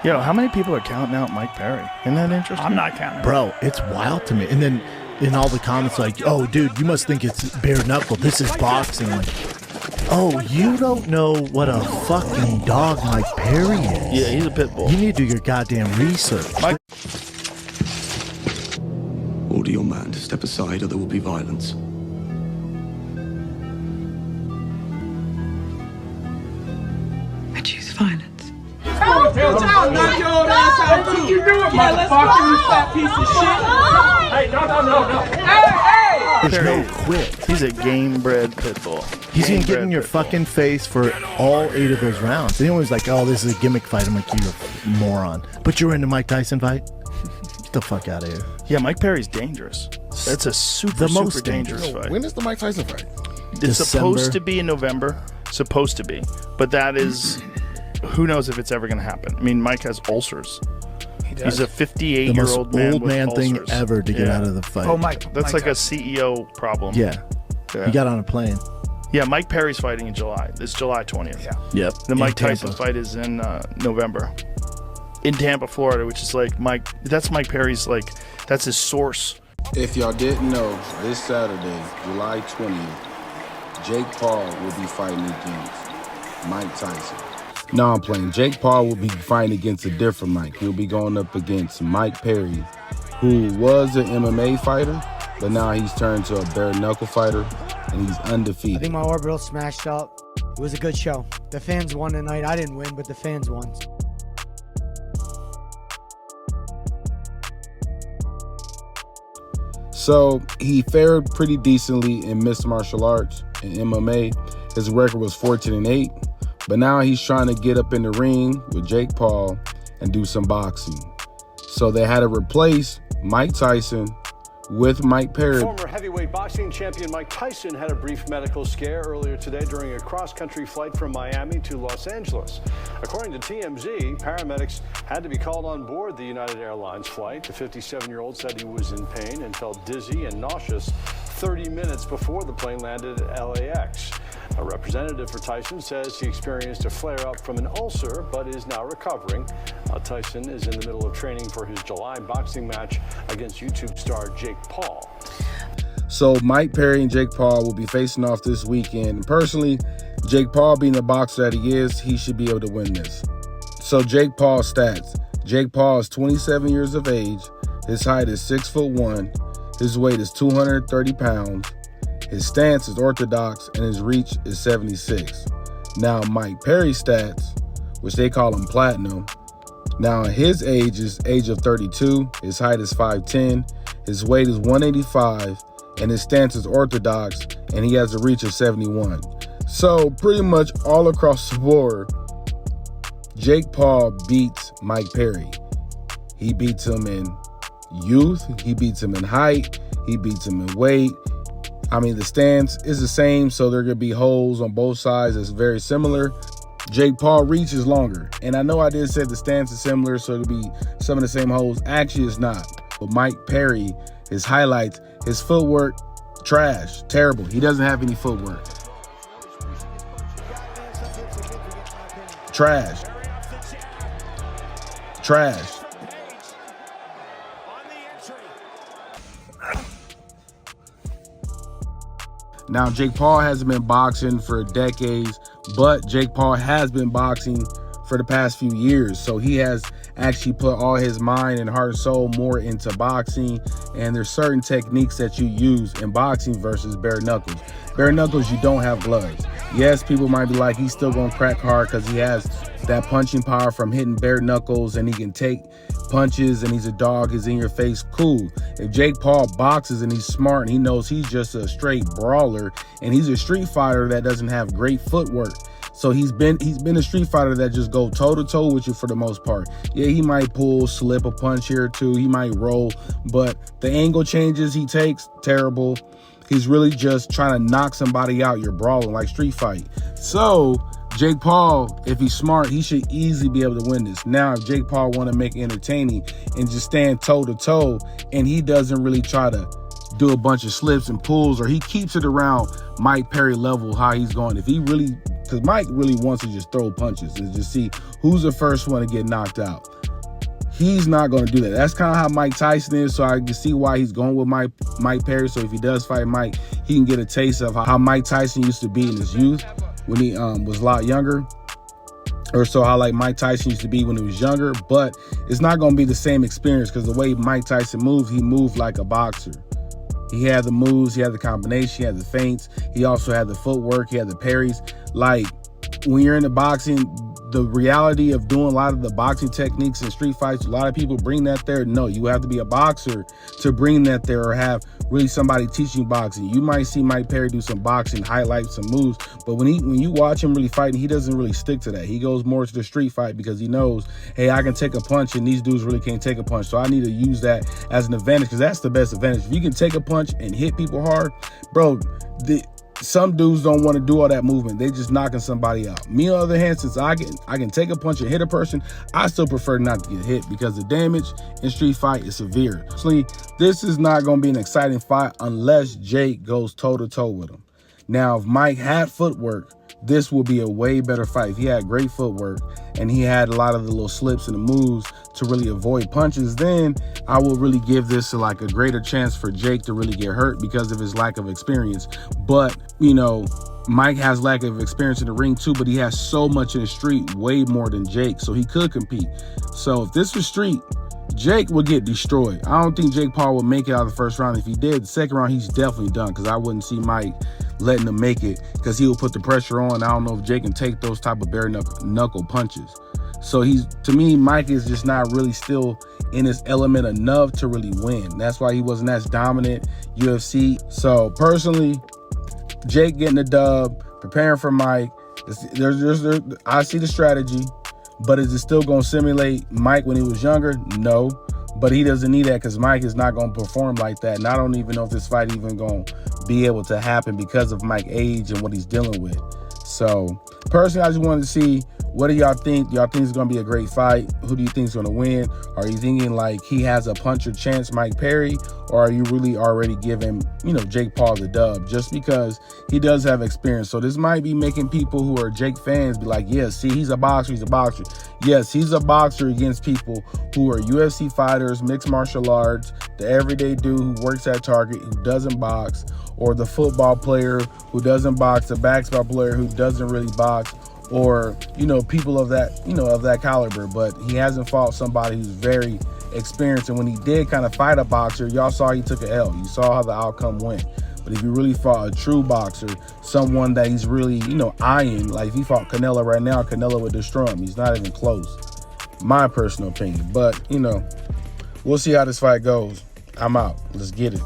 Yo, how many people are counting out Mike Perry? Isn't that interesting? I'm not counting. Bro, it's wild to me. And then in all the comments like, oh, dude, you must think it's bare knuckle. This is boxing. Like, oh, you don't know what a fucking dog Mike Perry is. Yeah, he's a pit bull. You need to do your goddamn research. Order your man to step aside or there will be violence. I choose violence. Knock your old ass out too. You do it, motherfucker, you fat piece of shit. Hey, no. Hey! There's no quit. He's a game-bred pit bull. He's going to get in your fucking face for all 8 of those rounds. Anyone's like, oh, this is a gimmick fight. I'm like, you're a moron. But you're in the Mike Tyson fight? Get the fuck out of here. Yeah, Mike Perry's dangerous. That's a super dangerous fight. When is the Mike Tyson fight? It's supposed to be in November. Supposed to be. But that is... Who knows if it's ever going to happen? I mean, Mike has ulcers. He's a 58-year-old man old with man ulcers. thing ever to get out of the fight. Oh, Mike. That's Mike like a CEO problem. Yeah. He got on a plane. Yeah, Mike Perry's fighting in July. It's July 20th. Yeah. Yep. The Mike Tyson fight is in November. In Tampa, Florida, which is like that's Mike Perry's, like, that's his source. If y'all didn't know, this Saturday, July 20th, Jake Paul will be fighting against Mike Tyson. No, I'm playing. Jake Paul will be fighting against a different Mike. He'll be going up against Mike Perry, who was an MMA fighter, but now he's turned to a bare knuckle fighter, and he's undefeated. I think my orbital smashed up. It was a good show. The fans won tonight. I didn't win, but the fans won. So he fared pretty decently in mixed martial arts and MMA. His record was 14-8, but now he's trying to get up in the ring with Jake Paul and do some boxing. So they had to replace Mike Tyson with Mike Perry. Former heavyweight boxing champion Mike Tyson had a brief medical scare earlier today during a cross-country flight from Miami to Los Angeles. According to TMZ, paramedics had to be called on board the United Airlines flight. The 57-year-old said he was in pain and felt dizzy and nauseous 30 minutes before the plane landed at LAX. A representative for Tyson says he experienced a flare-up from an ulcer, but is now recovering. Tyson is in the middle of training for his July boxing match against YouTube star Jake Paul. So Mike Perry and Jake Paul will be facing off this weekend. And personally, Jake Paul being the boxer that he is, he should be able to win this. So Jake Paul's stats. Jake Paul is 27 years of age. His height is 6'1". His weight is 230 pounds. His stance is orthodox and his reach is 76. Now Mike Perry's stats, which they call him platinum. Now his age is age of 32. His height is 5'10". His weight is 185. And his stance is orthodox, and he has a reach of 71. So pretty much all across the board, Jake Paul beats Mike Perry. He beats him in youth, he beats him in height, he beats him in weight. I mean, the stance is the same, so there are going to be holes on both sides. It's very similar. Jake Paul reach is longer. And I know I did say the stance is similar, so it'll be some of the same holes. Actually, it's not. But Mike Perry, his highlights, his footwork, trash, terrible. He doesn't have any footwork. Trash. Trash. Now, Jake Paul hasn't been boxing for decades, but Jake Paul has been boxing for the past few years. So he has actually put all his mind and heart and soul more into boxing. And there's certain techniques that you use in boxing versus bare knuckles. Bare knuckles, you don't have gloves. Yes, people might be like, he's still going to crack hard because he has that punching power from hitting bare knuckles and he can take punches and he's a dog, he's in your face. Cool. If Jake Paul boxes and he's smart and he knows he's just a straight brawler and he's a street fighter that doesn't have great footwork. So he's been a street fighter that just go toe to toe with you for the most part. Yeah, he might slip a punch here or two. He might roll, but the angle changes he takes, terrible. He's really just trying to knock somebody out. You're brawling like street fight. So Jake Paul, if he's smart, he should easily be able to win this. Now, if Jake Paul want to make it entertaining and just stand toe to toe, and he doesn't really try to do a bunch of slips and pulls, or he keeps it around Mike Perry level, how he's going. If he really because Mike really wants to just throw punches and just see who's the first one to get knocked out. He's not going to do that. That's kind of how Mike Tyson is, so I can see why he's going with Mike Perry. So if he does fight Mike, he can get a taste of how Mike Tyson used to be in his youth when he was a lot younger, or so how like Mike Tyson used to be when he was younger. But it's not going to be the same experience because the way Mike Tyson moves, he moved like a boxer. He had the moves, he had the combination, he had the feints, he also had the footwork, he had the parries. Like, when you're in the boxing, the reality of doing a lot of the boxing techniques and street fights, a lot of people bring that there. No, you have to be a boxer to bring that there, or have really somebody teaching boxing. You might see Mike Perry do some boxing, highlight some moves, but when you watch him really fighting, he doesn't really stick to that. He goes more to the street fight because he knows, hey, I can take a punch and these dudes really can't take a punch. So I need to use that as an advantage, because that's the best advantage. If you can take a punch and hit people hard, bro, some dudes don't want to do all that movement. They just knocking somebody out. Me, on the other hand, since I can take a punch and hit a person, I still prefer not to get hit because the damage in street fight is severe. Actually, this is not going to be an exciting fight unless Jake goes toe-to-toe with him. Now, if Mike had footwork, this will be a way better fight. If he had great footwork and he had a lot of the little slips and the moves to really avoid punches, then I will really give this like a greater chance for Jake to really get hurt because of his lack of experience. But, you know, Mike has lack of experience in the ring too, but he has so much in the street, way more than Jake, so he could compete. So if this was street, Jake would get destroyed. I don't think Jake Paul would make it out of the first round. If he did, the second round, he's definitely done, because I wouldn't see Mike letting him make it, because he will put the pressure on. I don't know if Jake can take those type of bare knuckle punches. So to me, Mike is just not really still in his element enough to really win. That's why he wasn't as dominant UFC. So personally, Jake getting the dub, preparing for Mike. I see the strategy, but is it still going to simulate Mike when he was younger? No, but he doesn't need that because Mike is not going to perform like that. And I don't even know if this fight even going to be able to happen because of Mike's age and what he's dealing with. So personally, I just wanted to see, what do y'all think? Y'all think it's going to be a great fight? Who do you think is going to win? Are you thinking like he has a puncher chance, Mike Perry? Or are you really already giving, Jake Paul the dub just because he does have experience? So this might be making people who are Jake fans be like, yeah, see, he's a boxer, he's a boxer. Yes, he's a boxer against people who are UFC fighters, mixed martial arts, the everyday dude who works at Target who doesn't box, or the football player who doesn't box, the basketball player who doesn't really box, or, people of that caliber. But he hasn't fought somebody who's very experienced. And when he did kind of fight a boxer, y'all saw he took an L. You saw how the outcome went. But if you really fought a true boxer, someone that he's really, eyeing, like if he fought Canelo right now, Canelo would destroy him. He's not even close. My personal opinion. But, we'll see how this fight goes. I'm out. Let's get it.